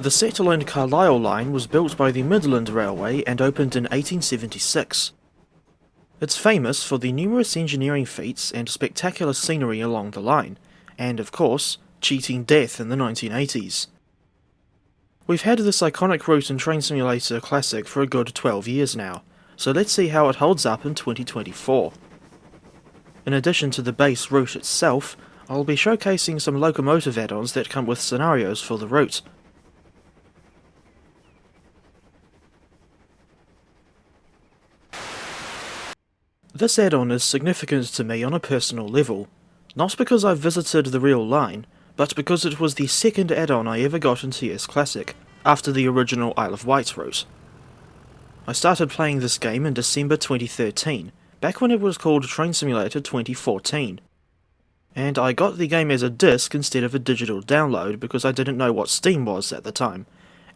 The Settle and Carlisle line was built by the Midland Railway and opened in 1876. It's famous for the numerous engineering feats and spectacular scenery along the line, and of course, cheating death in the 1980s. We've had this iconic route in Train Simulator Classic for a good 12 years now, so let's see how it holds up in 2024. In addition to the base route itself, I'll be showcasing some locomotive add-ons that come with scenarios for the route. This add-on is significant to me on a personal level, not because I've visited the real line, but because it was the second add-on I ever got in TS Classic, after the original Isle of Wight route. I started playing this game in December 2013, back when it was called Train Simulator 2014. And I got the game as a disc instead of a digital download because I didn't know what Steam was at the time,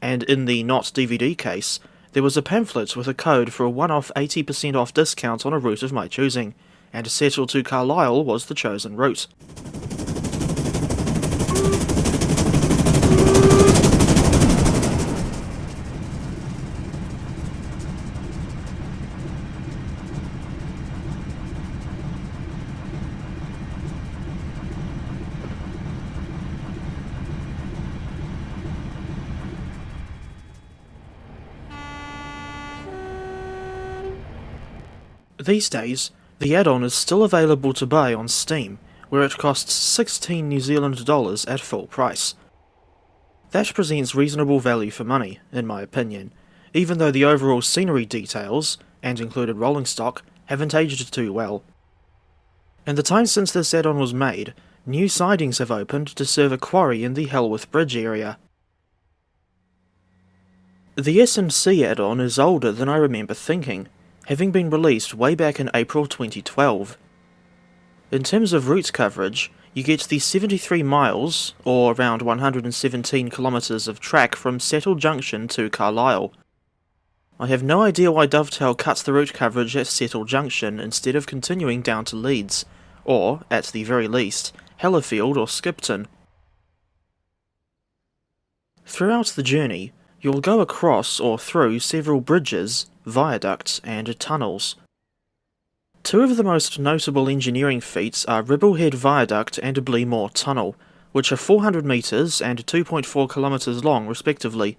and in the not DVD case, there was a pamphlet with a code for a one-off 80% off discount on a route of my choosing, and Settle to Carlisle was the chosen route. These days, the add-on is still available to buy on Steam, where it costs 16 New Zealand dollars at full price. That presents reasonable value for money, in my opinion, even though the overall scenery details, and included rolling stock, haven't aged too well. In the time since this add-on was made, new sidings have opened to serve a quarry in the Helworth Bridge area. The S&C add-on is older than I remember thinking, having been released way back in April 2012. In terms of route coverage, you get the 73 miles, or around 117 kilometres of track from Settle Junction to Carlisle. I have no idea why Dovetail cuts the route coverage at Settle Junction instead of continuing down to Leeds, or, at the very least, Hellerfield or Skipton. Throughout the journey, you'll go across or through several bridges, viaducts, and tunnels. Two of the most notable engineering feats are Ribblehead Viaduct and Blea Tunnel, which are 400 metres and 2.4 kilometres long respectively.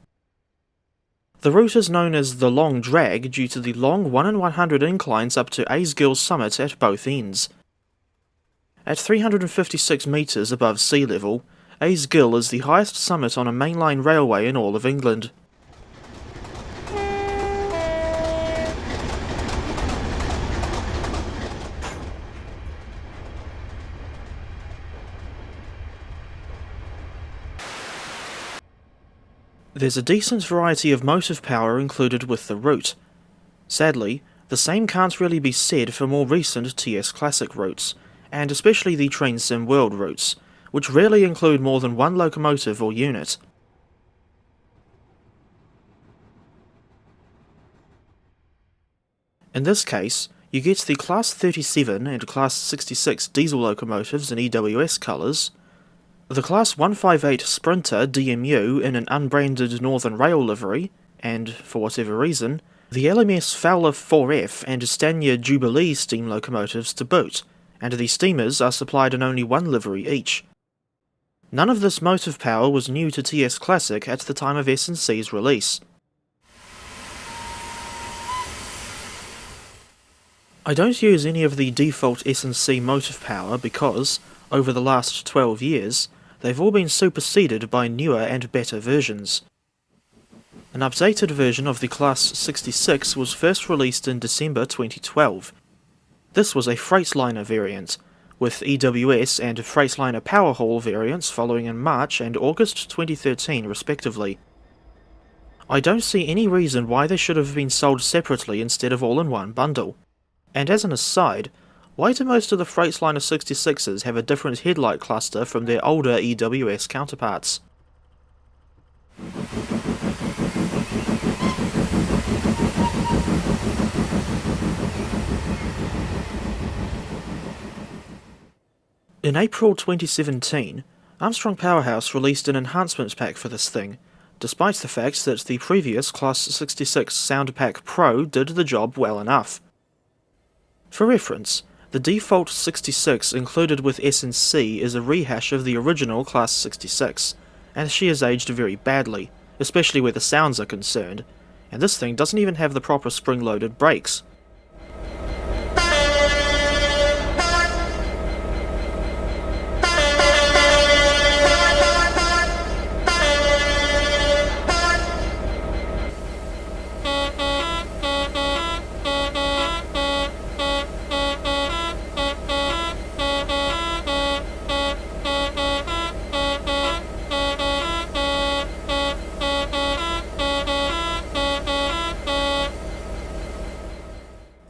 The route is known as the Long Drag due to the long 1 in 100 inclines up to Gill summit at both ends. At 356 metres above sea level, Gill is the highest summit on a mainline railway in all of England. There's a decent variety of motive power included with the route. Sadly, the same can't really be said for more recent TS Classic routes, and especially the Train Sim World routes, which rarely include more than one locomotive or unit. In this case, you get the Class 37 and Class 66 diesel locomotives in EWS colours, the Class 158 Sprinter DMU in an unbranded Northern Rail livery, and, for whatever reason, the LMS Fowler 4F and Stania Jubilee steam locomotives to boot, and the steamers are supplied in only one livery each. None of this motive power was new to TS Classic at the time of S&C's release. I don't use any of the default S&C motive power because, over the last 12 years, they've all been superseded by newer and better versions. An updated version of the Class 66 was first released in December 2012. This was a Freightliner variant, with EWS and Freightliner Powerhaul variants following in March and August 2013 respectively. I don't see any reason why they should have been sold separately instead of all in one bundle. And as an aside, why do most of the Freightliner 66s have a different headlight cluster from their older EWS counterparts? In April 2017, Armstrong Powerhouse released an enhancement pack for this thing, despite the fact that the previous Class 66 Sound Pack Pro did the job well enough. For reference, the default 66 included with S&C is a rehash of the original Class 66, and she has aged very badly, especially where the sounds are concerned, and this thing doesn't even have the proper spring-loaded brakes.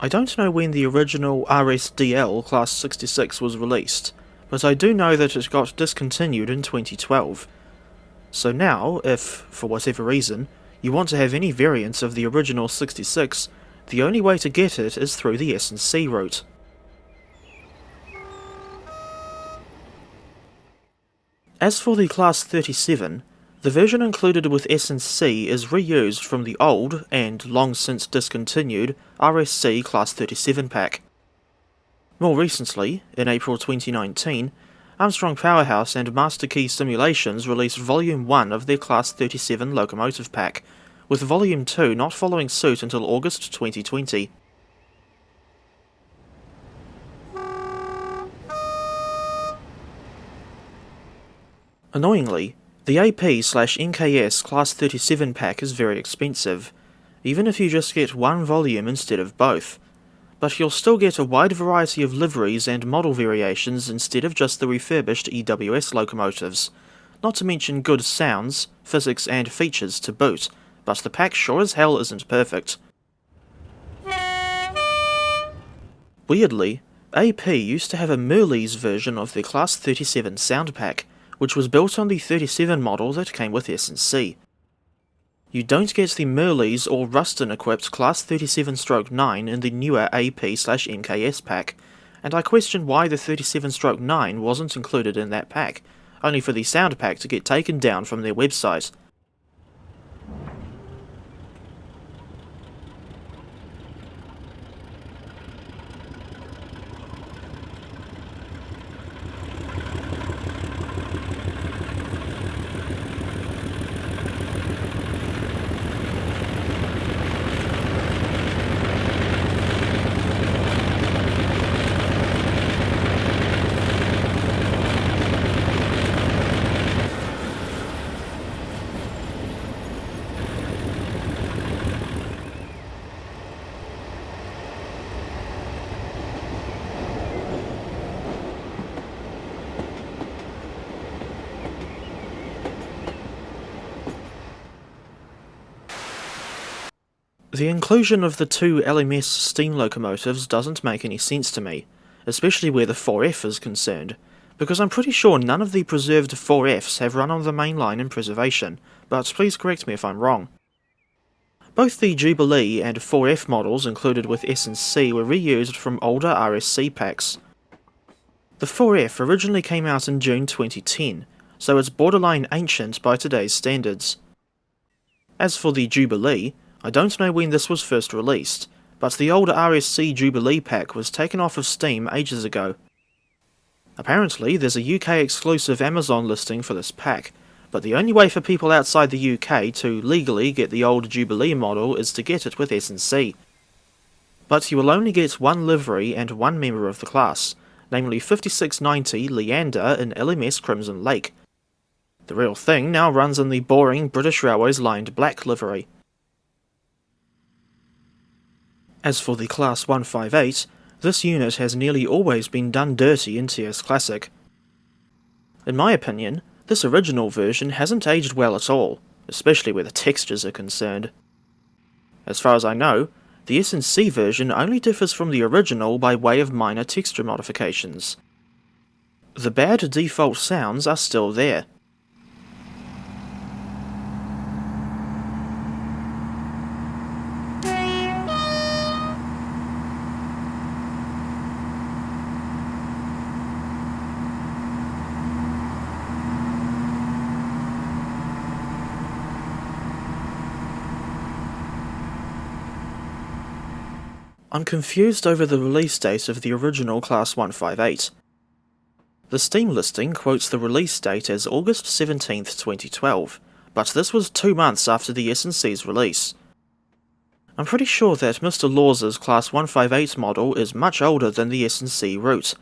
I don't know when the original RSDL Class 66 was released, but I do know that it got discontinued in 2012. So now, if, for whatever reason, you want to have any variants of the original 66, the only way to get it is through the S&C route. As for the Class 37, the version included with S&C is reused from the old, and long since discontinued, RSC Class 37 pack. More recently, in April 2019, Armstrong Powerhouse and Master Key Simulations released Volume 1 of their Class 37 locomotive pack, with Volume 2 not following suit until August 2020. Annoyingly, the AP/NKS Class 37 pack is very expensive, even if you just get one volume instead of both, but you'll still get a wide variety of liveries and model variations instead of just the refurbished EWS locomotives, not to mention good sounds, physics and features to boot, but the pack sure as hell isn't perfect. Weirdly, AP used to have a Merleys version of their Class 37 sound pack, which was built on the 37 model that came with S&C. You don't get the Merleys or Ruston-equipped Class 37/9 in the newer AP/NKS pack, and I question why the 37/9 wasn't included in that pack, only for the sound pack to get taken down from their website. The inclusion of the two LMS steam locomotives doesn't make any sense to me, especially where the 4F is concerned, because I'm pretty sure none of the preserved 4Fs have run on the main line in preservation, but please correct me if I'm wrong. Both the Jubilee and 4F models included with S&C were reused from older RSC packs. The 4F originally came out in June 2010, so it's borderline ancient by today's standards. As for the Jubilee, I don't know when this was first released, but the older RSC Jubilee pack was taken off of Steam ages ago. Apparently there's a UK exclusive Amazon listing for this pack, but the only way for people outside the UK to legally get the old Jubilee model is to get it with S&C. But you will only get one livery and one member of the class, namely 5690 Leander in LMS Crimson Lake. The real thing now runs in the boring British Railways lined black livery. As for the Class 158, this unit has nearly always been done dirty in TS Classic. In my opinion, this original version hasn't aged well at all, especially where the textures are concerned. As far as I know, the S&C version only differs from the original by way of minor texture modifications. The bad default sounds are still there. I'm confused over the release date of the original Class 158. The Steam listing quotes the release date as August 17th, 2012, but this was 2 months after the S&C's release. I'm pretty sure that Mr. Laws's Class 158 model is much older than the S&C route.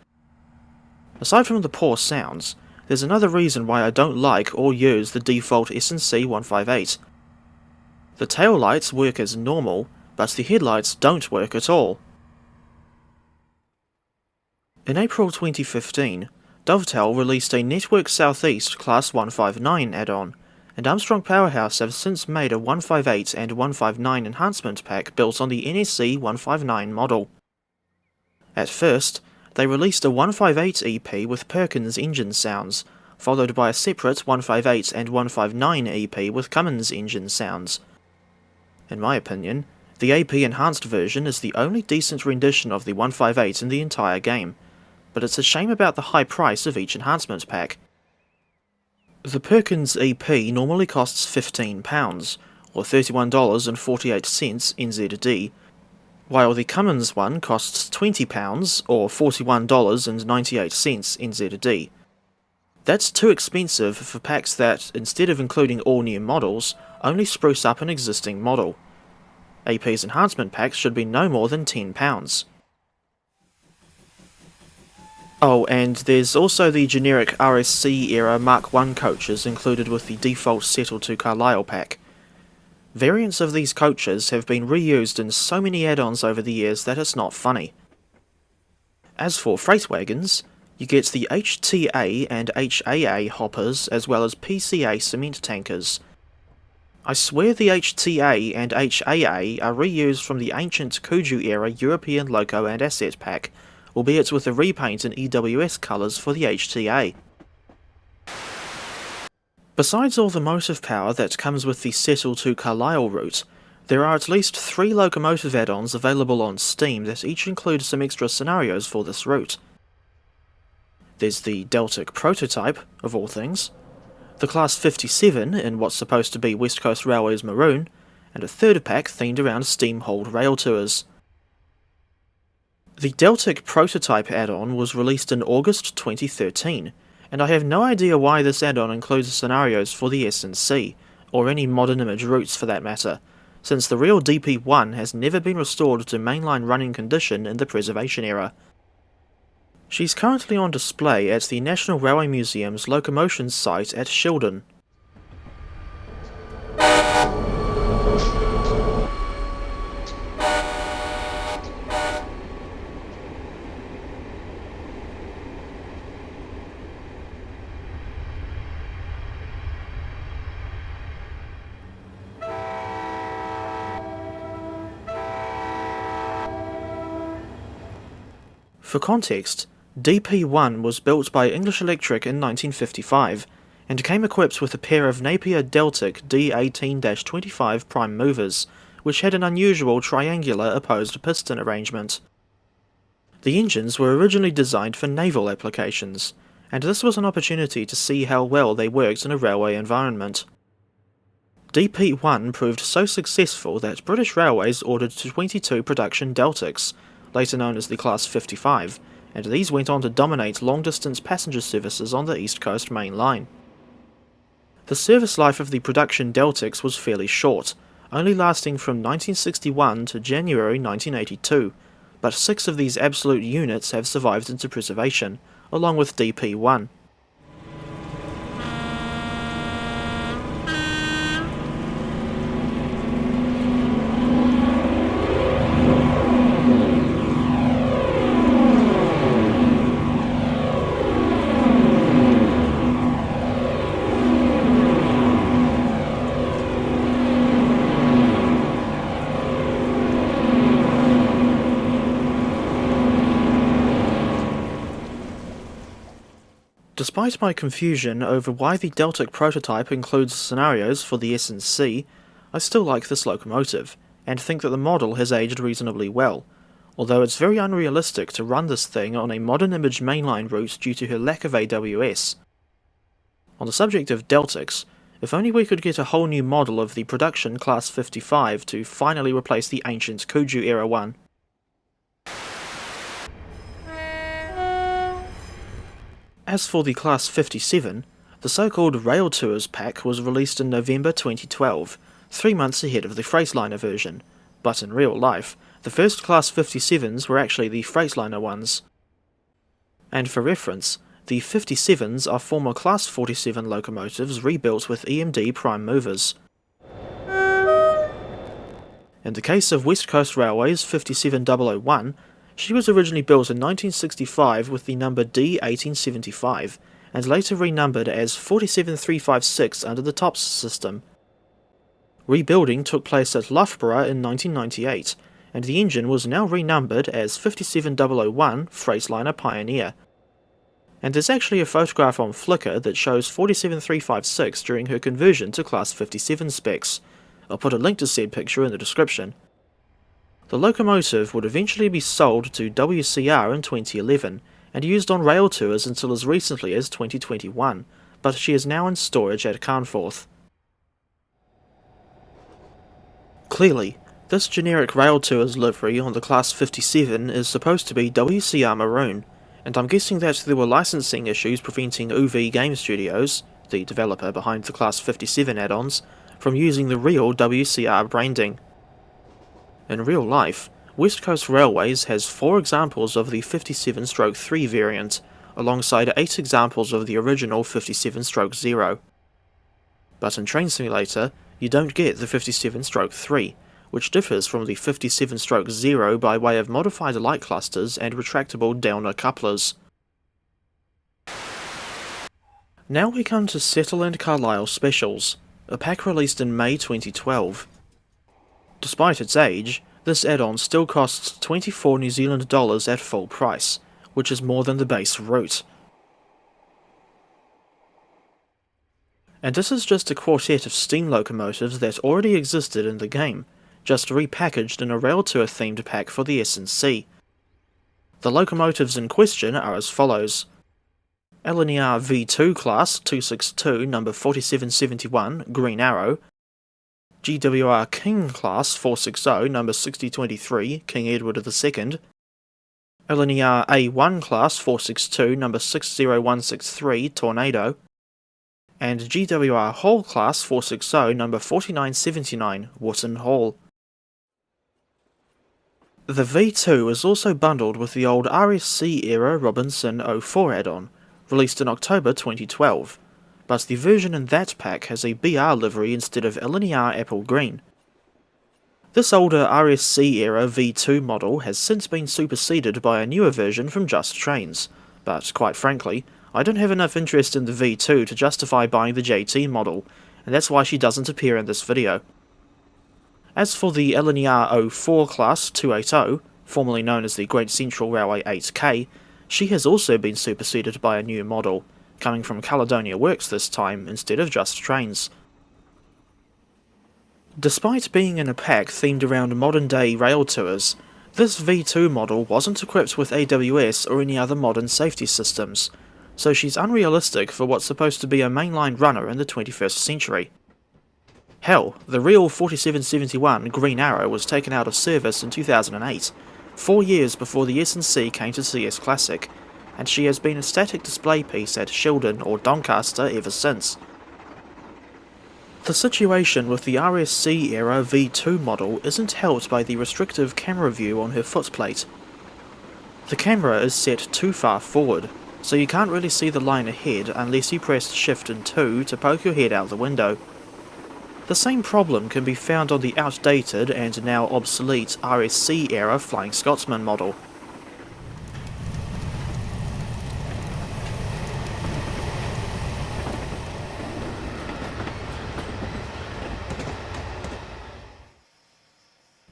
Aside from the poor sounds, there's another reason why I don't like or use the default S&C 158. The tail lights work as normal, but the headlights don't work at all. In April 2015, Dovetail released a Network Southeast Class 159 add-on, and Armstrong Powerhouse have since made a 158 and 159 enhancement pack built on the NSC 159 model. At first, they released a 158 EP with Perkins engine sounds, followed by a separate 158 and 159 EP with Cummins engine sounds. In my opinion, the AP enhanced version is the only decent rendition of the 158 in the entire game, but it's a shame about the high price of each enhancement pack. The Perkins EP normally costs £15, or $31.48 NZD, while the Cummins one costs £20, or $41.98 NZD. That's too expensive for packs that, instead of including all new models, only spruce up an existing model. AP's enhancement packs should be no more than £10. Oh, and there's also the generic RSC era Mark I coaches included with the default Settle to Carlisle pack. Variants of these coaches have been reused in so many add-ons over the years that it's not funny. As for freight wagons, you get the HTA and HAA hoppers as well as PCA cement tankers. I swear the HTA and HAA are reused from the ancient Kuju era European Loco and Asset pack, albeit with a repaint in EWS colours for the HTA. Besides all the motive power that comes with the Settle to Carlisle route, there are at least 3 locomotive add-ons available on Steam that each include some extra scenarios for this route. There's the Deltic prototype, of all things, the Class 57 in what's supposed to be West Coast Railway's maroon, and a third pack themed around steam-hauled rail tours. The Deltic prototype add-on was released in August 2013, and I have no idea why this add-on includes scenarios for the S&C, or any modern image routes for that matter, since the real DP1 has never been restored to mainline running condition in the preservation era. She's currently on display at the National Railway Museum's locomotion site at Shildon. For context, DP1 was built by English Electric in 1955, and came equipped with a pair of Napier Deltic D18-25 prime movers, which had an unusual triangular opposed piston arrangement. The engines were originally designed for naval applications, and this was an opportunity to see how well they worked in a railway environment. DP1 proved so successful that British Railways ordered 22 production Deltics, later known as the Class 55, and these went on to dominate long-distance passenger services on the East Coast Main Line. The service life of the production Deltics was fairly short, only lasting from 1961 to January 1982, but 6 of these absolute units have survived into preservation, along with DP1. Despite my confusion over why the Deltic prototype includes scenarios for the S&C, I still like this locomotive, and think that the model has aged reasonably well, although it's very unrealistic to run this thing on a modern image mainline route due to her lack of AWS. On the subject of Deltics, if only we could get a whole new model of the production Class 55 to finally replace the ancient Kuju era one. As for the Class 57, the so-called Rail Tours pack was released in November 2012, 3 months ahead of the Freightliner version, but in real life, the first Class 57s were actually the Freightliner ones. And for reference, the 57s are former Class 47 locomotives rebuilt with EMD prime movers. In the case of West Coast Railway's 57001, she was originally built in 1965 with the number D1875, and later renumbered as 47356 under the TOPS system. Rebuilding took place at Loughborough in 1998, and the engine was now renumbered as 57001 Freightliner Pioneer. And there's actually a photograph on Flickr that shows 47356 during her conversion to Class 57 specs. I'll put a link to said picture in the description. The locomotive would eventually be sold to WCR in 2011, and used on rail tours until as recently as 2021, but she is now in storage at Carnforth. Clearly, this generic rail tours livery on the Class 57 is supposed to be WCR Maroon, and I'm guessing that there were licensing issues preventing UV Game Studios, the developer behind the Class 57 add-ons, from using the real WCR branding. In real life, West Coast Railways has 4 examples of the 57/3 variant, alongside 8 examples of the original 57/0. But in Train Simulator, you don't get the 57/3, which differs from the 57/0 by way of modified light clusters and retractable downer couplers. Now we come to Settle and Carlisle Specials, a pack released in May 2012. Despite its age, this add-on still costs $24 New Zealand dollars at full price, which is more than the base route. And this is just a quartet of steam locomotives that already existed in the game, just repackaged in a rail tour themed pack for the S&C. The locomotives in question are as follows: LNER V2 Class 262 number 4771 Green Arrow, GWR King Class 460 number 6023 King Edward II, LNER A1 Class 462 number 60163 Tornado, and GWR Hall Class 460 number 4979 Wootton Hall. The V2 is also bundled with the old RSC era Robinson 04 add-on, released in October 2012, but the version in that pack has a BR livery instead of LNER Apple Green. This older RSC era V2 model has since been superseded by a newer version from Just Trains, but quite frankly, I don't have enough interest in the V2 to justify buying the JT model, and that's why she doesn't appear in this video. As for the LNER 04 Class 280, formerly known as the Great Central Railway 8K, she has also been superseded by a new model, coming from Caledonia Works this time instead of Just Trains. Despite being in a pack themed around modern-day rail tours, this V2 model wasn't equipped with AWS or any other modern safety systems, so she's unrealistic for what's supposed to be a mainline runner in the 21st century. Hell, the real 4771 Green Arrow was taken out of service in 2008, 4 years before the S&C came to CS Classic, and she has been a static display piece at Shildon or Doncaster ever since. The situation with the RSC era V2 model isn't helped by the restrictive camera view on her footplate. The camera is set too far forward, so you can't really see the line ahead unless you press Shift and 2 to poke your head out the window. The same problem can be found on the outdated and now obsolete RSC era Flying Scotsman model.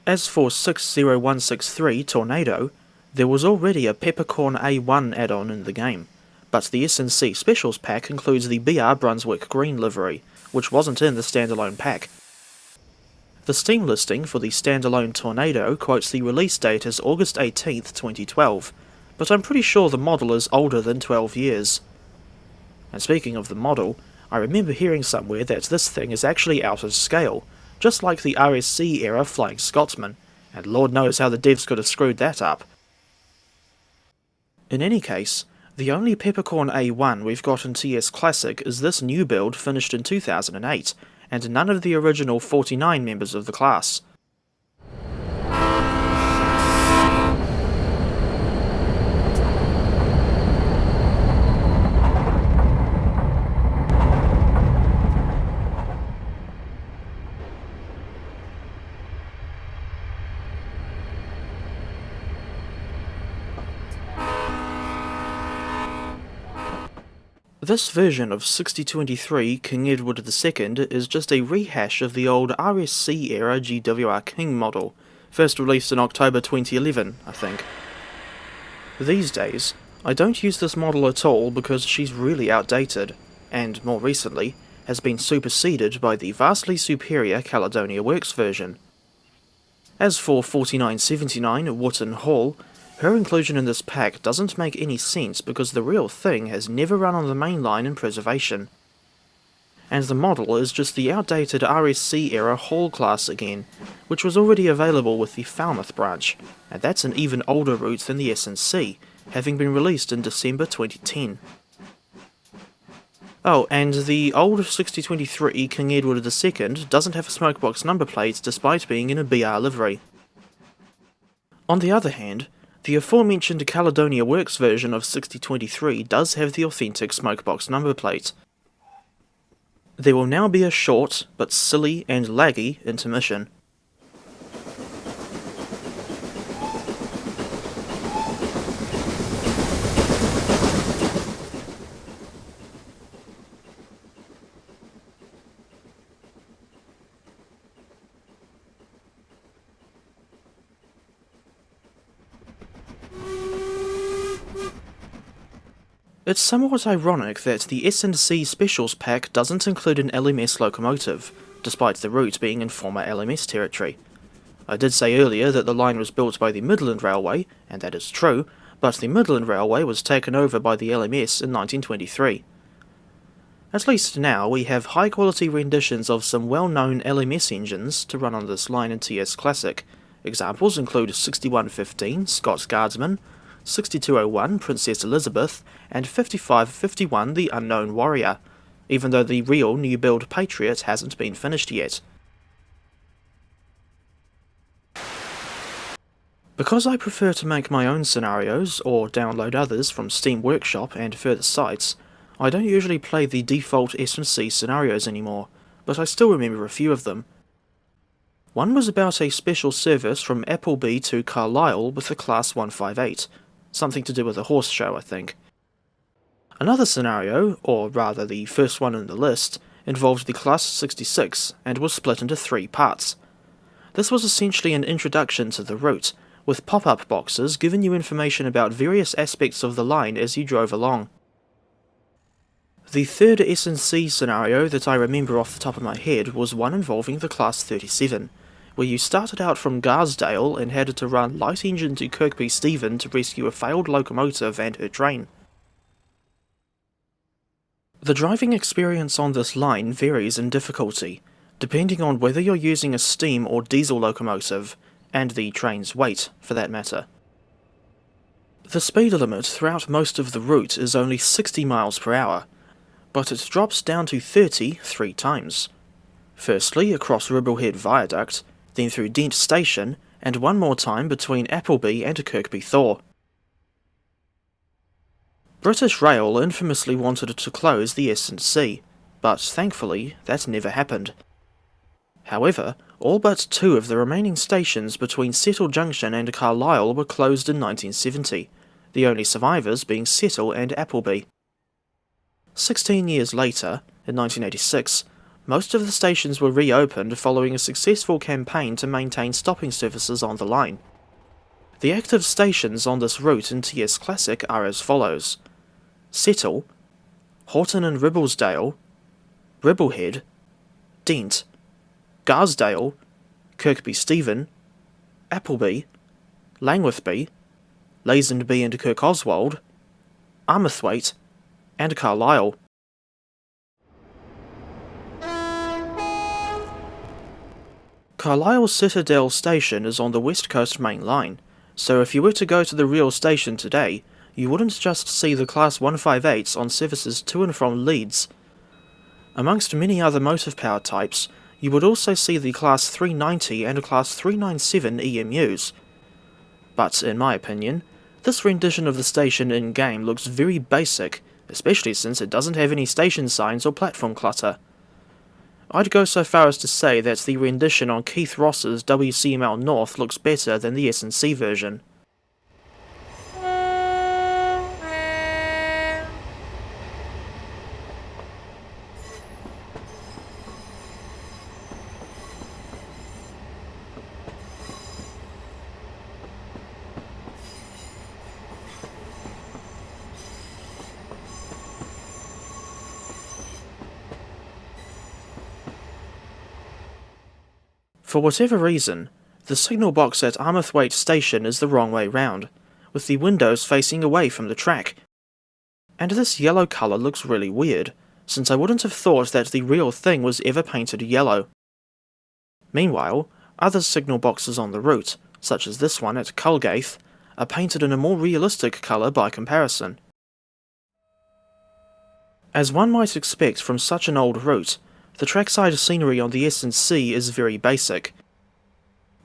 As for 60163 Tornado, there was already a Peppercorn A1 add-on in the game, but the S&C Specials pack includes the BR Brunswick Green livery, which wasn't in the standalone pack. The Steam listing for the standalone Tornado quotes the release date as August 18th, 2012, but I'm pretty sure the model is older than 12 years. And speaking of the model, I remember hearing somewhere that this thing is actually out of scale, just like the RSC era Flying Scotsman, and Lord knows how the devs could have screwed that up. In any case, The only Peppercorn A1 we've got in TS Classic is this new build finished in 2008, and none of the original 49 members of the class. This version of 6023 King Edward II is just a rehash of the old RSC era GWR King model, first released in October 2011, I think. These days, I don't use this model at all because she's really outdated, and more recently, has been superseded by the vastly superior Caledonia Works version. As for 4979 Wootton Hall, her inclusion in this pack doesn't make any sense because the real thing has never run on the main line in preservation. And the model is just the outdated RSC era Hall class again, which was already available with the Falmouth branch, and that's an even older route than the S&C, having been released in December 2010. Oh, and the old 6023 King Edward II doesn't have a smokebox number plate despite being in a BR livery. On the other hand, the aforementioned Caledonia Works version of 6023 does have the authentic smokebox number plate. There will now be a short, but silly and laggy intermission. It's somewhat ironic that the S&C Specials pack doesn't include an LMS locomotive, despite the route being in former LMS territory. I did say earlier that the line was built by the Midland Railway, and that is true, but the Midland Railway was taken over by the LMS in 1923. At least now we have high-quality renditions of some well-known LMS engines to run on this line in TS Classic. Examples include 6115 Scots Guardsman, 6201 Princess Elizabeth, and 5551 the Unknown Warrior, even though the real new build Patriot hasn't been finished yet. Because I prefer to make my own scenarios, or download others from Steam Workshop and further sites, I don't usually play the default S&C scenarios anymore, but I still remember a few of them. One was about a special service from Appleby to Carlisle with the Class 158, something to do with a horse show, I think. Another scenario, or rather the first one in the list, involved the Class 66 and was split into 3 parts. This was essentially an introduction to the route, with pop-up boxes giving you information about various aspects of the line as you drove along. The third S&C scenario that I remember off the top of my head was one involving the Class 37, where you started out from Garsdale and had to run light engine to Kirkby Stephen to rescue a failed locomotive and her train. The driving experience on this line varies in difficulty, depending on whether you're using a steam or diesel locomotive, and the train's weight, for that matter. The speed limit throughout most of the route is only 60 miles per hour, but it drops down to 30 3 times. Firstly across Ribblehead Viaduct, then through Dent Station, and one more time between Appleby and Kirkby Thor. British Rail infamously wanted to close the S&C, but thankfully that never happened. However, all but 2 of the remaining stations between Settle Junction and Carlisle were closed in 1970, the only survivors being Settle and Appleby. 16 years later, in 1986, most of the stations were reopened following a successful campaign to maintain stopping services on the line. The active stations on this route in TS Classic are as follows: Settle, Horton and Ribblesdale, Ribblehead, Dent, Garsdale, Kirkby Stephen, Appleby, Langworthby, Lazenby and Kirkoswald, Armathwaite, and Carlisle. Carlisle Citadel Station is on the West Coast Main Line, so if you were to go to the real station today, you wouldn't just see the Class 158s on services to and from Leeds. Amongst many other motive power types, you would also see the Class 390 and Class 397 EMUs. But in my opinion, this rendition of the station in-game looks very basic, especially since it doesn't have any station signs or platform clutter. I'd go so far as to say that the rendition on Keith Ross's WCML North looks better than the S&C version. For whatever reason, the signal box at Armathwaite Station is the wrong way round, with the windows facing away from the track. And this yellow colour looks really weird, since I wouldn't have thought that the real thing was ever painted yellow. Meanwhile, other signal boxes on the route, such as this one at Culgaith, are painted in a more realistic colour by comparison. As one might expect from such an old route, the trackside scenery on the S&C is very basic.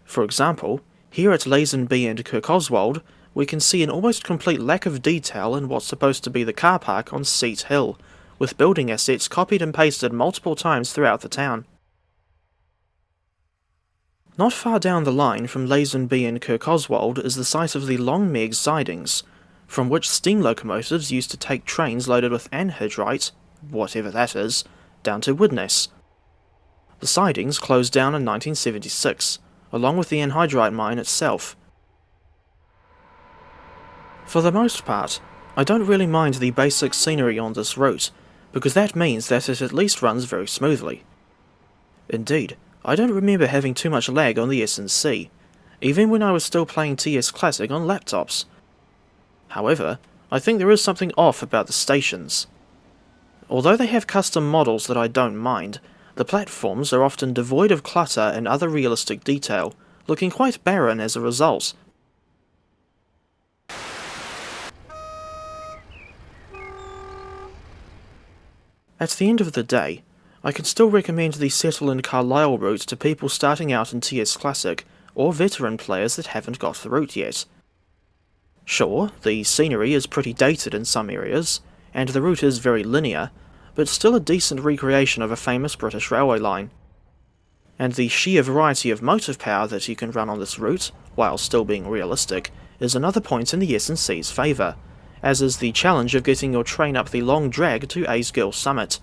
For example, here at Lazenby and Kirkoswald, we can see an almost complete lack of detail in what's supposed to be the car park on Seat Hill, with building assets copied and pasted multiple times throughout the town. Not far down the line from Lazenby and Kirkoswald is the site of the Long Meg sidings, from which steam locomotives used to take trains loaded with anhydrite, whatever that is, down to Widnes. The sidings closed down in 1976, along with the anhydrite mine itself. For the most part, I don't really mind the basic scenery on this route, because that means that it at least runs very smoothly. Indeed, I don't remember having too much lag on the S&C, even when I was still playing TS Classic on laptops. However, I think there is something off about the stations. Although they have custom models that I don't mind, the platforms are often devoid of clutter and other realistic detail, looking quite barren as a result. At the end of the day, I can still recommend the Settle and Carlisle route to people starting out in TS Classic, or veteran players that haven't got the route yet. Sure, the scenery is pretty dated in some areas, and the route is very linear, but still a decent recreation of a famous British railway line. And the sheer variety of motive power that you can run on this route, while still being realistic, is another point in the S&C's favour, as is the challenge of getting your train up the long drag to Gill summit.